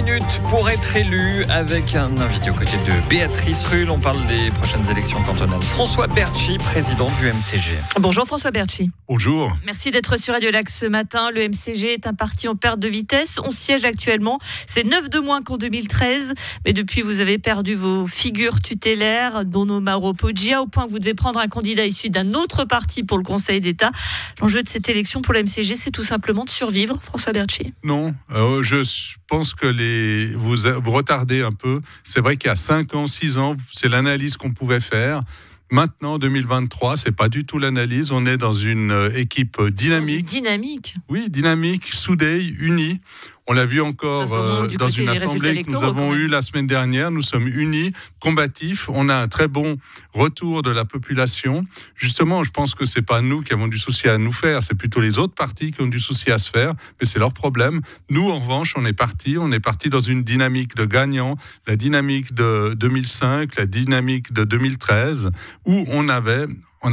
minutes pour être élu avec un invité aux côtés de Béatrice Rulle. On parle des prochaines élections cantonales. François Bertschy, président du MCG. Bonjour François Bertschy. Bonjour. Merci d'être sur Radio Lac ce matin. Le MCG est un parti en perte de vitesse. On siège actuellement. C'est 9 de moins qu'en 2013. Mais depuis, vous avez perdu vos figures tutélaires, dont Omaro Poggia, au point que vous devez prendre un candidat issu d'un autre parti pour le Conseil d'État. L'enjeu de cette élection pour le MCG, c'est tout simplement de survivre, François Bertschy. Non, je pense que vous retardez un peu. C'est vrai qu'il y a 5 ans, 6 ans, c'est l'analyse qu'on pouvait faire. Maintenant, 2023, c'est pas du tout l'analyse. On est dans une équipe dynamique. Dynamique. Oui, dynamique, soudée, unie. On l'a vu encore dans une assemblée que nous avons eue la semaine dernière. Nous sommes unis, combatifs. On a un très bon retour de la population. Justement, je pense que c'est pas nous qui avons du souci à nous faire. C'est plutôt les autres partis qui ont du souci à se faire. Mais c'est leur problème. Nous, en revanche, on est parti dans une dynamique de gagnants. La dynamique de 2005, la dynamique de 2013, où on a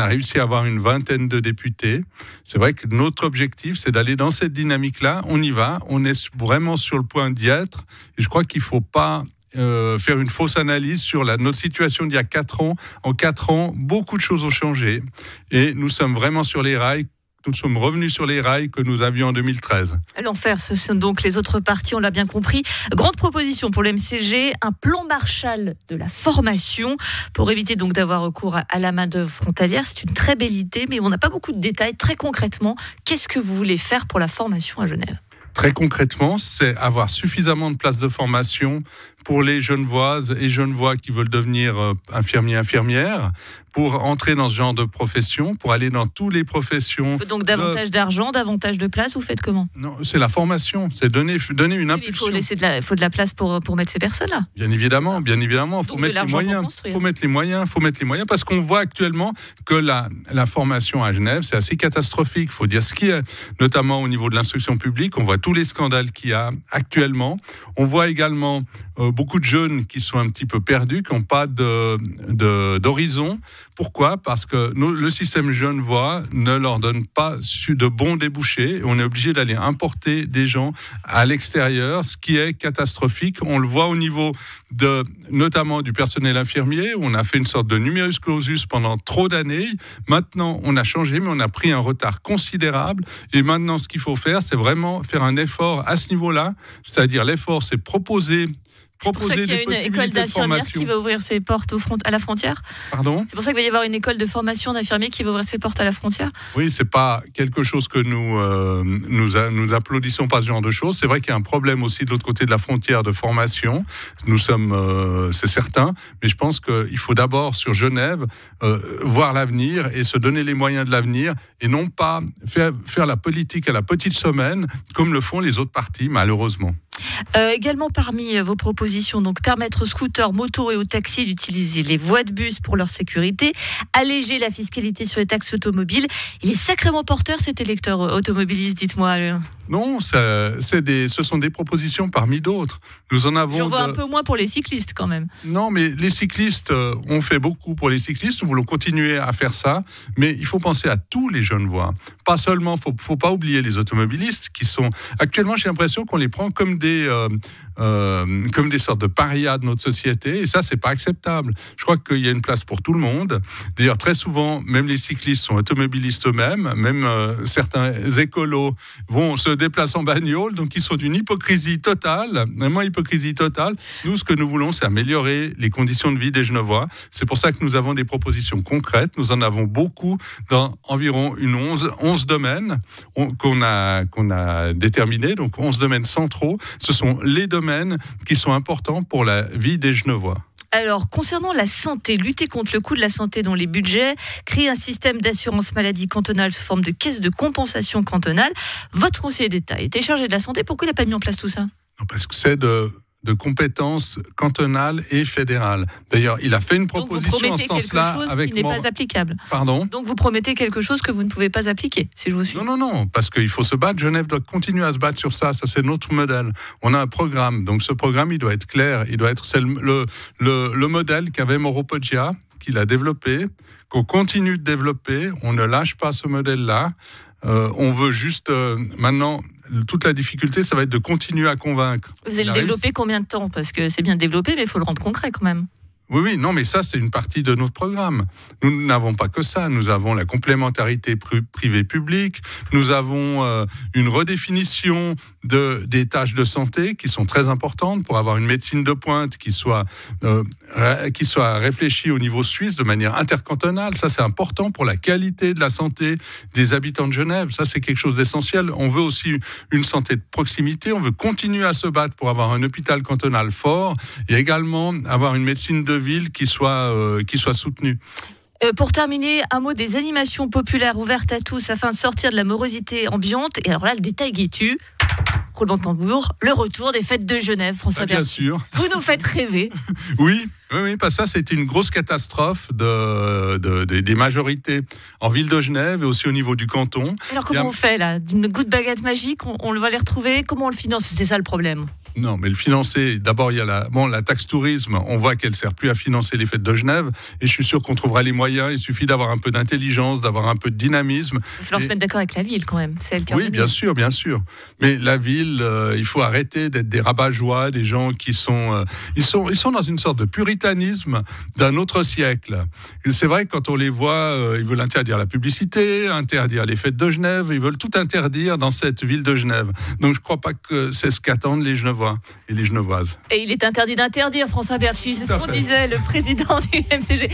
réussi à avoir une vingtaine de députés. C'est vrai que notre objectif, c'est d'aller dans cette dynamique-là. On y va. On est vraiment sur le point d'y être. Et je crois qu'il ne faut pas faire une fausse analyse sur notre situation d'il y a 4 ans. En 4 ans, beaucoup de choses ont changé. Et nous sommes vraiment sur les rails. Nous sommes revenus sur les rails que nous avions en 2013. L'enfer, ce sont donc les autres partis, on l'a bien compris. Grande proposition pour le MCG, un plan Marshall de la formation pour éviter donc d'avoir recours à la main-d'œuvre frontalière. C'est une très belle idée, mais on n'a pas beaucoup de détails. Très concrètement, qu'est-ce que vous voulez faire pour la formation à Genève ? Très concrètement, c'est avoir suffisamment de places de formation pour les Genevoises et Genevois qui veulent devenir infirmiers, infirmières, pour entrer dans ce genre de profession, pour aller dans toutes les professions. Il faut donc davantage d'argent, davantage de place, vous faites comment ? Non, c'est la formation, c'est donner une impulsion. Il faut de la place pour mettre ces personnes-là. Bien évidemment, il faut mettre les moyens. Il faut mettre les moyens, parce qu'on voit actuellement que la formation à Genève, c'est assez catastrophique. Il faut dire ce qui est, notamment au niveau de l'instruction publique. On voit tous les scandales qu'il y a actuellement. On voit également beaucoup de jeunes qui sont un petit peu perdus, qui n'ont pas d'horizon. Pourquoi ? Parce que le système genevois ne leur donne pas de bons débouchés. On est obligé d'aller importer des gens à l'extérieur, ce qui est catastrophique. On le voit au niveau notamment du personnel infirmier. On a fait une sorte de numerus clausus pendant trop d'années. Maintenant, on a changé, mais on a pris un retard considérable. Et maintenant, ce qu'il faut faire, c'est vraiment faire un effort à ce niveau-là. C'est-à-dire, l'effort, c'est proposer C'est pour ça qu'il y a une école d'infirmières qui va ouvrir ses portes à la frontière. Pardon ? C'est pour ça qu'il va y avoir une école de formation d'infirmiers qui va ouvrir ses portes à la frontière. Oui, c'est pas quelque chose que nous applaudissons pas ce genre de choses. C'est vrai qu'il y a un problème aussi de l'autre côté de la frontière de formation. Nous sommes, c'est certain, mais je pense qu'il faut d'abord sur Genève voir l'avenir et se donner les moyens de l'avenir et non pas faire la politique à la petite semaine comme le font les autres partis, malheureusement. Également parmi vos propositions, donc permettre aux scooters, motos et aux taxis d'utiliser les voies de bus pour leur sécurité, alléger la fiscalité sur les taxes automobiles. Il est sacrément porteur cet électeur automobiliste, dites-moi. Non, ce sont des propositions parmi d'autres. Nous en avons. J'en vois un peu moins pour les cyclistes quand même. Non, mais les cyclistes, on fait beaucoup pour les cyclistes. Nous voulons continuer à faire ça, mais il faut penser à tous les Genevois. Pas seulement, faut pas oublier les automobilistes qui sont actuellement. J'ai l'impression qu'on les prend comme des sortes de parias de notre société, et ça, c'est pas acceptable. Je crois qu'il y a une place pour tout le monde. D'ailleurs, très souvent, même les cyclistes sont automobilistes eux-mêmes. Même certains écolos vont se déplacer en bagnole, donc ils sont d'une hypocrisie totale, vraiment hypocrisie totale. Nous, ce que nous voulons, c'est améliorer les conditions de vie des Genevois. C'est pour ça que nous avons des propositions concrètes. Nous en avons beaucoup dans environ 11 domaines qu'on a déterminés, donc 11 domaines centraux. Ce sont les domaines qui sont importants pour la vie des Genevois. Alors, concernant la santé, lutter contre le coût de la santé dans les budgets, créer un système d'assurance maladie cantonale sous forme de caisse de compensation cantonale. Votre conseiller d'État était chargé de la santé. Pourquoi il n'a pas mis en place tout ça ? Non, parce que c'est de compétences cantonales et fédérales. D'ailleurs, il a fait une proposition en ce sens-là avec qui n'est pas applicable. Pardon ? Donc vous promettez quelque chose que vous ne pouvez pas appliquer, si je vous suis. Non, parce qu'il faut se battre. Genève doit continuer à se battre sur ça. Ça, c'est notre modèle. On a un programme. Donc ce programme, il doit être clair. Il doit être le modèle qu'avait Omaro Poggia, qu'il a développé, qu'on continue de développer. On ne lâche pas ce modèle-là. On veut juste maintenant, toute la difficulté, ça va être de continuer à convaincre. Vous allez le développer combien de temps? Parce que c'est bien développé, mais il faut le rendre concret quand même. Oui, non, mais ça, c'est une partie de notre programme. Nous n'avons pas que ça. Nous avons la complémentarité privée-publique. Nous avons une redéfinition des tâches de santé qui sont très importantes pour avoir une médecine de pointe qui soit réfléchie au niveau suisse de manière intercantonale. Ça, c'est important pour la qualité de la santé des habitants de Genève. Ça, c'est quelque chose d'essentiel. On veut aussi une santé de proximité. On veut continuer à se battre pour avoir un hôpital cantonal fort et également avoir une médecine de ville qui soit soutenue. Pour terminer, un mot des animations populaires ouvertes à tous afin de sortir de la morosité ambiante. Et alors là, le détail qui tue, roulement de tambour, le retour des fêtes de Genève, François Bertschy. Bien sûr. Vous nous faites rêver. Oui, parce que ça, c'était une grosse catastrophe des majorités en ville de Genève et aussi au niveau du canton. Alors comment on fait là? D'une goutte baguette magique, on va les retrouver? Comment on le finance? C'était ça le problème. Non, mais le financer, d'abord, il y a la taxe tourisme. On voit qu'elle ne sert plus à financer les fêtes de Genève. Et je suis sûr qu'on trouvera les moyens. Il suffit d'avoir un peu d'intelligence, d'avoir un peu de dynamisme. Il va falloir se mettre d'accord avec la ville quand même. C'est elle qui Oui, bien sûr. Mais la ville, il faut arrêter d'être des rabat-joie, des gens qui sont... Ils sont dans une sorte de puritanisme d'un autre siècle. Et c'est vrai que quand on les voit, ils veulent interdire la publicité, interdire les fêtes de Genève. Ils veulent tout interdire dans cette ville de Genève. Donc je ne crois pas que c'est ce qu'attendent les Genevois et les Genevoises. Et il est interdit d'interdire, François Bertschy, c'est ce qu'on disait, le président du MCG.